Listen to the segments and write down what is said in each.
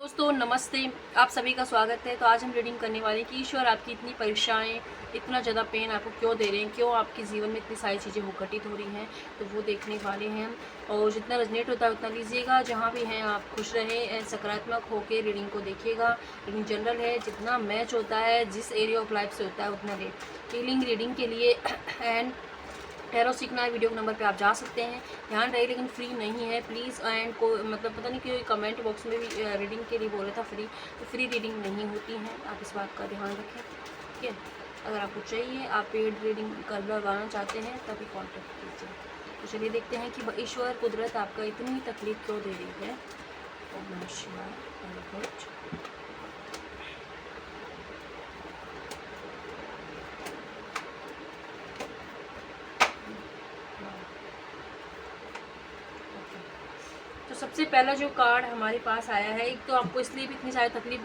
दोस्तों नमस्ते, आप सभी का स्वागत है। तो आज हम रीडिंग करने वाले हैं कि ईश्वर आपकी इतनी परीक्षाएं, इतना ज़्यादा पेन आपको क्यों दे रहे हैं, क्यों आपके जीवन में इतनी सारी चीज़ें घटित हो रही हैं। तो वो देखने वाले हैं और जितना रेजनेट होता है उतना लीजिएगा। जहाँ भी हैं आप खुश रहें, सकारात्मक होकर रीडिंग को देखिएगा। रीडिंग जनरल है, जितना मैच होता है जिस एरिया ऑफ लाइफ से होता है उतना ले। हीलिंग रीडिंग के लिए एंड टैरो सीखना है, वीडियो के नंबर पे आप जा सकते हैं। ध्यान रहे लेकिन फ्री नहीं है प्लीज़। एंड को मतलब पता नहीं कि कमेंट बॉक्स में भी रीडिंग के लिए बोल रहा था फ्री, तो फ्री रीडिंग नहीं होती है, आप इस बात का ध्यान रखें, ठीक है। अगर आपको चाहिए, आप पेड रीडिंग करवाना चाहते हैं तभी कॉन्टेक्ट कीजिए। तो चलिए देखते हैं कि ईश्वर कुदरत आपका इतनी तकलीफ क्यों दे रही है। ओम नमः शिवाय। Very good. तो सबसे पहला जो कार्ड हमारे पास आया है, एक तो आपको इसलिए भी इतनी सारी तकलीफ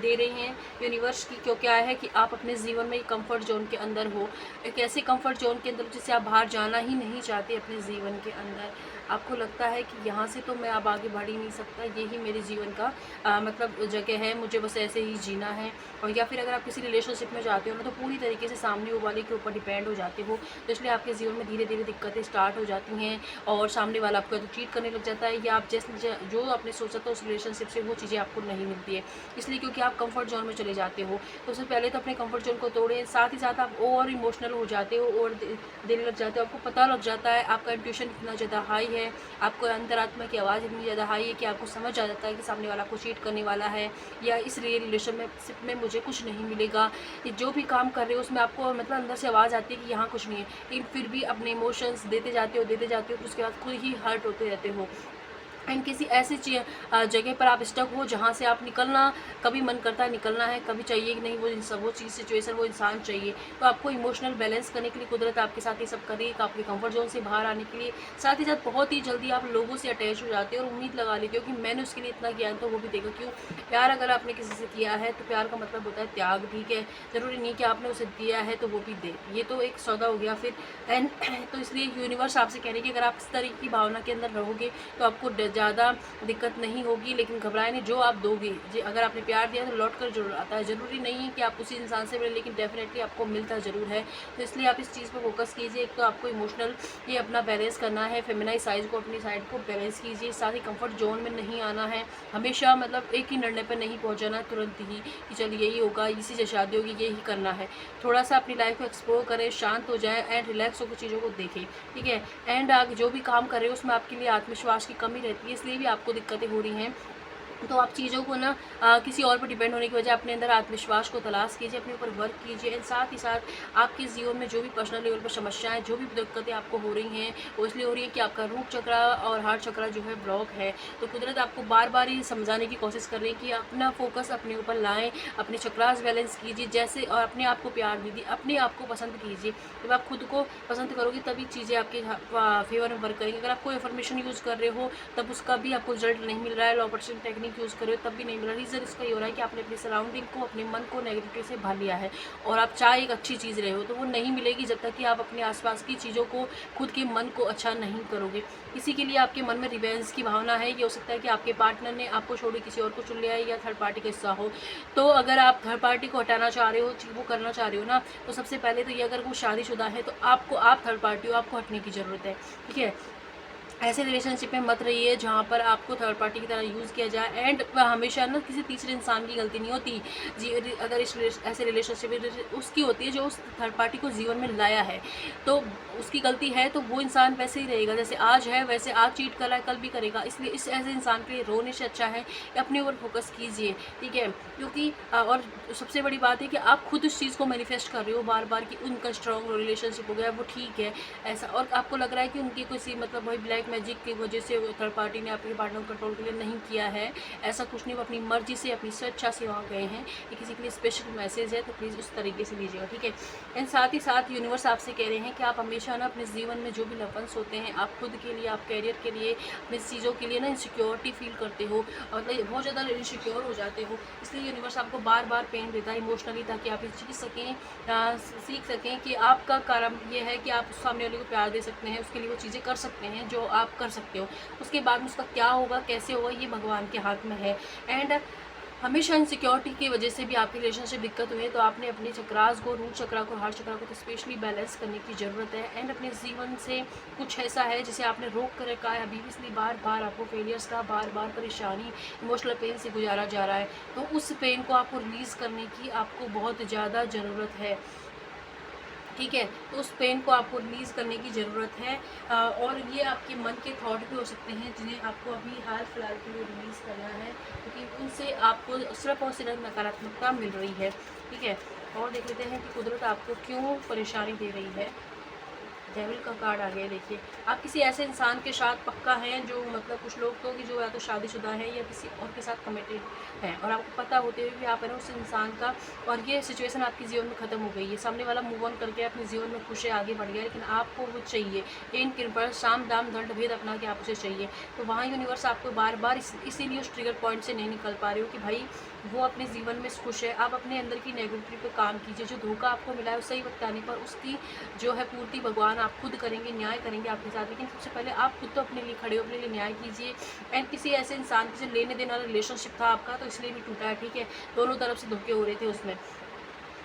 दे रही हैं यूनिवर्स की, क्योंकि आया है कि आप अपने जीवन में एक कंफर्ट जोन के अंदर हो, एक ऐसे कंफर्ट जोन के अंदर जिससे आप बाहर जाना ही नहीं चाहते। अपने जीवन के अंदर आपको लगता है कि यहाँ से तो मैं अब आगे बढ़ ही नहीं सकता, यही मेरे जीवन का मतलब जगह है, मुझे बस ऐसे ही जीना है। और या फिर अगर आप किसी रिलेशनशिप में जाते हो ना, तो पूरी तरीके से सामने वाले के ऊपर डिपेंड हो जाते हो, तो इसलिए आपके जीवन में धीरे धीरे दिक्कतें स्टार्ट हो जाती हैं और सामने वाला आपको तो चीट करने लग जाता है, या आप जैसे जो आपने सोचा था उस रिलेशनशिप से वो चीज़ें आपको नहीं मिलती है, इसलिए क्योंकि आप कंफर्ट जोन में चले जाते हो। तो उससे पहले तो अपने कंफर्ट जोन को तोड़ें, साथ ही साथ आप और इमोशनल हो जाते हो और देने लग जाते हो। आपको पता लग जाता है, आपका इंट्यूशन इतना ज़्यादा हाई है, आपको अंतरात्मा की आवाज़ इतनी ज़्यादा हाई है कि आपको समझ आ जाता है कि सामने वाला आपको चीट करने वाला है, या इस रिलेशनशिप में मुझे कुछ नहीं मिलेगा। ये जो भी काम कर रहे हो उसमें आपको मतलब अंदर से आवाज़ आती है कि यहाँ कुछ नहीं है, लेकिन फिर भी अपने इमोशंस देते जाते हो तो उसके बाद खुद ही हर्ट होते रहते हो। एंड किसी ऐसी जगह पर आप स्टक हो जहाँ से आप निकलना, कभी मन करता है निकलना है, कभी चाहिए कि नहीं वो चीज़ सिचुएशन वो इंसान चाहिए। तो आपको इमोशनल बैलेंस करने के लिए कुदरत आपके साथ ये सब करेगी, आपके कंफर्ट जोन से बाहर आने के लिए। साथ ही साथ बहुत ही जल्दी आप लोगों से अटैच हो जाते हो और उम्मीद लगा लेते हो कि मैंने उसके लिए इतना किया है तो वो भी देगा। क्यों? प्यार अगर आपने किसी से किया है तो प्यार का मतलब होता है त्याग, ठीक है। ज़रूरी नहीं कि आपने उसे दिया है तो वो भी दे, ये तो एक सौदा हो गया फिर। एंड तो इसलिए यूनिवर्स आपसे कह रही है कि अगर आप इस तरह की भावना के अंदर रहोगे तो आपको ज़्यादा दिक्कत नहीं होगी, लेकिन घबराए नहीं, जो आप दोगे अगर आपने प्यार दिया तो लौट कर जरूर आता है। ज़रूरी नहीं है कि आप उसी इंसान से मिले, लेकिन डेफिनेटली आपको मिलता ज़रूर है। तो इसलिए आप इस चीज़ पर फोकस कीजिए। एक तो आपको इमोशनल ये अपना बैलेंस करना है, फेमिनाइज साइज को अपनी साइड को बैलेंस कीजिए। साथ ही कंफर्ट जोन में नहीं आना है, हमेशा मतलब एक ही निर्णय पर नहीं पहुँचाना तुरंत ही कि चलिए यही होगा, इसी से शादी होगी, यही करना है। थोड़ा सा अपनी लाइफ को एक्सप्लोर करें, शांत हो जाए एंड रिलैक्स होकर चीज़ों को देखें, ठीक है। एंड आप जो भी काम कर रहे हो उसमें आपके लिए आत्मविश्वास की कमी रहती है, इसलिए भी आपको दिक्कतें हो रही हैं। तो आप चीज़ों को ना किसी और पर डिपेंड होने की वजह अपने अंदर आत्मविश्वास को तलाश कीजिए, अपने ऊपर वर्क कीजिए। एंड साथ ही साथ आपके जीवन में जो भी पर्सनल लेवल पर समस्याएं, जो भी दिक्कतें आपको हो रही हैं, वो इसलिए हो रही है कि आपका रूट चक्रा और हार्ट चक्रा जो है ब्लॉक है। तो कुदरत आपको बार बार ये समझाने की कोशिश कर रही है कि अपना फोकस अपने ऊपर लाएँ, अपने चक्रास बैलेंस कीजिए जैसे, और अपने आप को प्यार दीजिए, अपने आप को पसंद कीजिए। जब आप खुद को पसंद करोगे तभी चीज़ें आपके फेवर में वर्क करेंगी। अगर आप कोई अफर्मेशन यूज़ कर रहे हो तब उसका भी आपको रिजल्ट नहीं मिल रहा है, law of attraction technique use कर रहे हो तब भी नहीं मिल रहा। रीज़न इसका ये हो रहा है कि आपने अपनी सराउंडिंग को, अपने मन को नेगेटिविटी से भर लिया है, और आप चाहे एक अच्छी चीज़ रहे हो तो वो नहीं मिलेगी जब तक कि आप अपने आसपास की चीज़ों को, खुद के मन को अच्छा नहीं करोगे। इसी के लिए आपके मन में रिवेंज की भावना है। ये हो सकता है कि आपके पार्टनर ने आपको छोड़ किसी और को चुन लिया है, या थर्ड पार्टी का हिस्सा हो। तो अगर आप थर्ड पार्टी को हटाना चाह रहे हो, वो करना चाह रहे हो ना, तो सबसे पहले तो ये, अगर वो शादीशुदा है तो आप थर्ड पार्टी हो, आपको हटने की ज़रूरत है, ठीक है। ऐसे रिलेशनशिप में मत रहिए जहाँ पर आपको थर्ड पार्टी की तरह यूज़ किया जाए। एंड हमेशा ना किसी तीसरे इंसान की गलती नहीं होती जी। अगर ऐसे रिलेशनशिप में उसकी होती है जो उस थर्ड पार्टी को जीवन में लाया है, तो उसकी गलती है। तो वो इंसान वैसे ही रहेगा, जैसे आज है वैसे आज चीट कर रहा है कल भी करेगा। इसलिए इस ऐसे इंसान के लिए रोने से अच्छा है कि अपने ऊपर फोकस कीजिए, ठीक है। क्योंकि और सबसे बड़ी बात है कि आप खुद उस चीज़ को मैनिफेस्ट कर रहे हो बार बार कि उनका स्ट्रॉन्ग रिलेशनशिप हो गया, वो ठीक है ऐसा, और आपको लग रहा है कि उनकी किसी मतलब वही ब्लैक मैजिक की वजह से थर्ड पार्टी ने आपके पार्टनर को कंट्रोल के लिए नहीं किया है। ऐसा कुछ नहीं, वो अपनी मर्जी से, अपनी स्वेच्छा से वहाँ गए हैं। ये किसी के लिए स्पेशल मैसेज है, तो प्लीज़ उस तरीके से लीजिएगा, ठीक है। एंड साथ ही साथ यूनिवर्स आपसे कह रहे हैं कि आप हमेशा ना अपने जीवन में जो भी लवंस होते हैं, आप खुद के लिए, आप कैरियर के लिए, अपनी चीज़ों के लिए ना इनसिक्योरिटी फील करते हो, मतलब बहुत ज़्यादा इनसिक्योर हो जाते हो। इसलिए यूनिवर्स आपको बार बार पेन देता है इमोशनली, ताकि आप सीख सकें कि आपका काम ये है कि आप सामने वाले को प्यार दे सकते हैं, उसके लिए वो चीज़ें कर सकते हैं जो आप कर सकते हो। उसके बाद में उसका क्या होगा, कैसे होगा, ये भगवान के हाथ में है। एंड हमेशा इनसिक्योरिटी की वजह से भी आपकी रिलेशनशिप दिक्कत हुई है, तो आपने अपने चक्रास को, रूट चक्रा को, हार्ट चक्रा को तो स्पेशली बैलेंस करने की ज़रूरत है। एंड अपने जीवन से कुछ ऐसा है जिसे आपने रोक कर रखा है अभी भी, इसलिए बार बार आपको फेलियर्स का, बार बार परेशानी, इमोशनल पेन से गुजारा जा रहा है। तो उस पेन को आपको रिलीज़ करने की आपको बहुत ज़्यादा ज़रूरत है, ठीक है। तो उस पेन को आपको रिलीज़ करने की ज़रूरत है। और ये आपके मन के थॉट भी हो सकते हैं जिन्हें आपको अभी हाल फिलहाल के लिए रिलीज़ करना है, क्योंकि उनसे आपको सिर्फ और सिर्फ नकारात्मकता मिल रही है, ठीक है। और देख लेते हैं कि कुदरत आपको क्यों परेशानी दे रही है। डेविल का कार्ड आ गया। देखिए, आप किसी ऐसे इंसान के साथ पक्का हैं जो, मतलब कुछ लोग तो कि जो या तो शादीशुदा है या किसी और के साथ कमिटेड है, और आपको पता होते हुए भी आप है ना उस इंसान का, और ये सिचुएशन आपके जीवन में ख़त्म हो गई है, सामने वाला मूव ऑन करके अपने जीवन में खुश है, आगे बढ़ गया, लेकिन आपको वो चाहिए, इन कृपा साम दाम दंड भेद अपना के आप उसे चाहिए। तो वहाँ यूनिवर्स आपको बार बार इसीलिए उस ट्रिगर पॉइंट से नहीं निकल पा रहे हो कि भाई वो अपने जीवन में खुश है। आप अपने अंदर की नेगेटिविटी पे काम कीजिए। जो धोखा आपको मिला है उस सही वक्त आने पर उसकी जो है पूर्ति भगवान आप खुद करेंगे, न्याय करेंगे आपके साथ। लेकिन सबसे पहले आप खुद तो अपने लिए खड़े हो, अपने लिए न्याय कीजिए। एंड किसी ऐसे इंसान से लेने देने वाला रिलेशनशिप था आपका, तो इसलिए भी टूटा है, ठीक है। दोनों तरफ से धोखे हो रहे थे उसमें।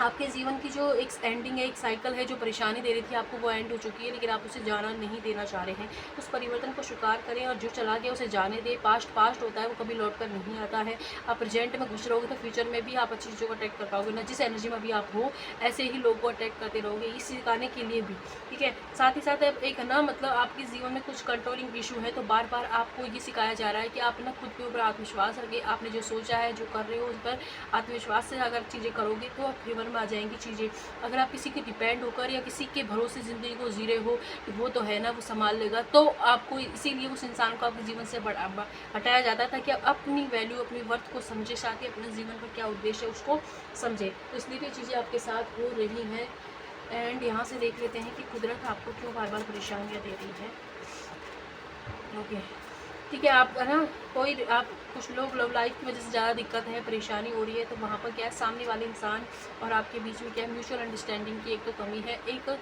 आपके जीवन की जो एक एंडिंग है, एक साइकिल है जो परेशानी दे रही थी आपको, वो एंड हो चुकी है, लेकिन आप उसे जाना नहीं देना चाह रहे हैं। उस परिवर्तन को स्वीकार करें और जो चला गया उसे जाने दें। पास्ट पास्ट होता है, वो कभी लौट कर नहीं आता है। आप प्रेजेंट में घुस रहोगे तो फ्यूचर में भी आप अच्छी चीज़ों को अटैक कर पाओगे ना। जिस एनर्जी में अभी आप हो ऐसे ही लोगों को अटैक करते रहोगे, इस सिखाने के लिए भी, ठीक है। साथ ही साथ एक ना, मतलब आपके जीवन में कुछ कंट्रोलिंग इशू है, तो बार बार आपको ये सिखाया जा रहा है कि आप ना खुद के ऊपर आत्मविश्वास रखें। आपने जो सोचा है, जो कर रहे हो, उस पर आत्मविश्वास से अगर चीज़ें करोगे तो आप फेवर में आ जाएंगी चीज़ें। अगर आप किसी के डिपेंड होकर या किसी के भरोसे ज़िंदगी को जी रहे हो कि वो तो है ना, वो संभाल लेगा, तो आपको इसीलिए उस इंसान को आपके जीवन से हटाया जाता है, ताकि आप अपनी वैल्यू, अपनी वर्थ को समझे, साथ ही अपने जीवन का क्या उद्देश्य है उसको समझे। तो इसलिए भी चीज़ें आपके साथ हो रही हैं। एंड यहाँ से देख लेते हैं कि कुदरत आपको क्यों बार बार परेशानियाँ दे रही है। ओके, ठीक है। आप है ना, कोई आप कुछ लोग लव लाइफ की वजह से ज़्यादा दिक्कत है, परेशानी हो रही है, तो वहाँ पर क्या है, सामने वाले इंसान और आपके बीच में क्या है, म्यूचुअल अंडरस्टैंडिंग की एक तो कमी है। एक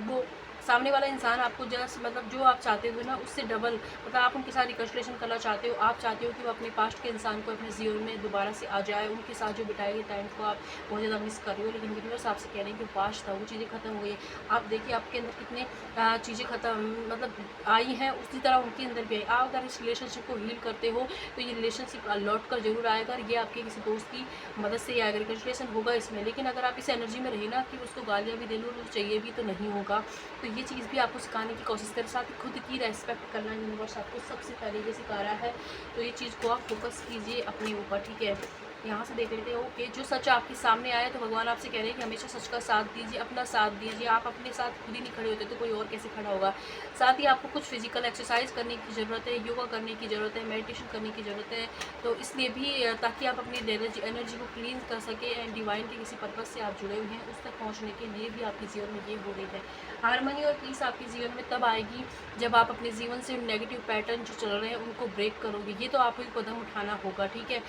वो सामने वाला इंसान आपको जस्ट, मतलब जो आप चाहते हो ना उससे डबल, मतलब आप उनके साथ रिकन्सिलिएशन करना चाहते हो। आप चाहते हो कि वो अपने पास्ट के इंसान को अपने जीवन में दोबारा से आ जाए, उनके साथ जो बिताए गए टाइम को आप बहुत ज़्यादा मिस कर रहे हो, लेकिन यूनिवर्स आपसे कह रहे हैं कि पास्ट था, वो चीज़ें खत्म हो गई। आप देखिए आपके अंदर कितने चीज़ें खत्म, मतलब आई हैं, उसी तरह उनके अंदर भी आई। आप अगर इस रिलेशनशिप को हील करते हो तो ये रिलेशनशिप लौट कर जरूर आएगा, और ये आपके किसी दोस्त की मदद से आएगा, रिकन्सिलिएशन होगा इसमें। लेकिन अगर आप इस एनर्जी में रहे ना कि उसको गालियाँ भी दे लो, तो चाहिए भी, तो नहीं होगा। तो ये चीज़ भी आपको सिखाने की कोशिश करें, साथ ही खुद की रेस्पेक्ट करना यूनिवर्स आपको सबसे पहले ये सिखा रहा है। तो ये चीज़ को आप फोकस कीजिए अपने ऊपर, ठीक है। यहाँ से देख लेते हैं। ओके, जो सच आपके सामने आया, तो भगवान आपसे कह रहे हैं कि हमेशा सच का साथ दीजिए, अपना साथ दीजिए। आप अपने साथ खुद ही नहीं खड़े होते तो कोई और कैसे खड़ा होगा। साथ ही आपको कुछ फिजिकल एक्सरसाइज करने की ज़रूरत है, योगा करने की ज़रूरत है, मेडिटेशन करने की ज़रूरत है। तो इसलिए भी ताकि आप अपनी एनर्जी को क्लीन कर सके, एंड डिवाइन के किसी पर्पज़ से आप जुड़े हुए हैं, उस तक पहुँचने के लिए भी आपके जीवन में ये हो रही है। हारमनी और पीस आपके जीवन में तब आएगी जब आप अपने जीवन से नेगेटिव पैटर्न जो चल रहे हैं उनको ब्रेक करोगे। ये तो आपको एक कदम उठाना होगा, ठीक है।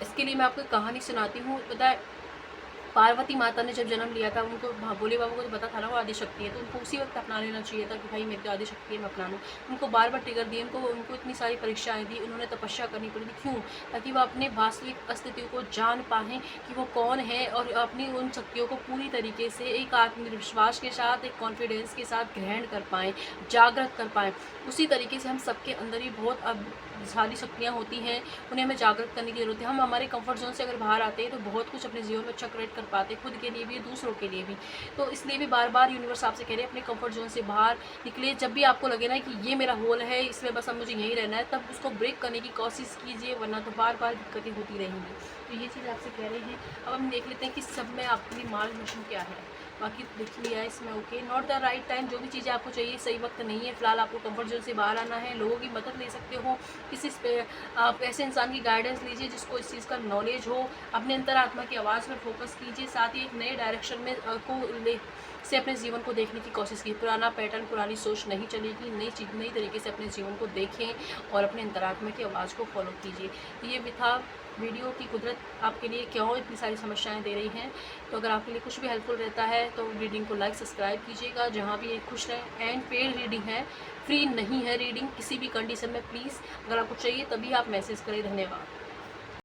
इसके लिए मैं आपको एक कहानी सुनाती हूँ। पता है, पार्वती माता ने जब जन्म लिया था, उनको भोले बाबा को तो पता था ना वो आदि शक्ति है, तो उनको उसी वक्त अपना लेना चाहिए था कि भाई मेरी तो आदि शक्ति है, मैं अपना लूँ। उनको बार बार ट्रिगर दिए, उनको इतनी सारी परीक्षाएं दी, उन्होंने तपस्या करनी पड़ी थी। क्यों? ताकि वो अपने वास्तविक अस्तित्व को जान पाएँ कि वो कौन है, और अपनी उन शक्तियों को पूरी तरीके से एक आत्मविश्वास के साथ, एक कॉन्फिडेंस के साथ ग्रहण कर पाएँ, जागृत कर पाएँ। उसी तरीके से हम सबके अंदर ही बहुत सारी शक्तियाँ होती हैं, उन्हें हमें जागृत करने की ज़रूरत है। हम हमारे कंफर्ट जोन से अगर बाहर आते हैं तो बहुत कुछ अपने जीवन में अच्छा क्रिएट कर पाते हैं, खुद के लिए भी, दूसरों के लिए भी। तो इसलिए भी बार बार यूनिवर्स आपसे कह रहे हैं अपने कंफर्ट जोन से बाहर निकले। जब भी आपको लगे ना कि ये मेरा होल है, इसमें बस अब मुझे यहीं रहना है, तब उसको ब्रेक करने की कोशिश कीजिए, वरना तो बार बार दिक्कतें होती रहेंगी। तो ये चीज़ आपसे कह रहे हैं। अब हम देख लेते हैं कि सब में आपके लिए मार्गदर्शन क्या है। बाकी देख लिया है इसमें। Okay, not the right time. जो भी चीज़ें आपको चाहिए सही वक्त नहीं है। फिलहाल आपको कंफर्ट जोन से बाहर आना है, लोगों की मदद ले सकते हो, किसी आप ऐसे इंसान की गाइडेंस लीजिए जिसको इस चीज़ का नॉलेज हो। अपने अंतरात्मा की आवाज़ पर फोकस कीजिए, साथ ही एक नए डायरेक्शन में को ले से अपने जीवन को देखने की कोशिश की। पुराना पैटर्न, पुरानी सोच नहीं चलेगी, नई चीज़, नई तरीके से अपने जीवन को देखें और अपने अंतरात्मा की आवाज़ को फॉलो कीजिए। तो ये भी था वीडियो की कुदरत आपके लिए क्यों इतनी सारी समस्याएं दे रही हैं। तो अगर आपके लिए कुछ भी हेल्पफुल रहता है तो रीडिंग को लाइक सब्सक्राइब कीजिएगा। जहाँ भी ये खुश रहें। एंड पेड रीडिंग है, फ्री नहीं है रीडिंग किसी भी कंडीशन में। प्लीज़ अगर आपको चाहिए तभी आप मैसेज करें। धन्यवाद।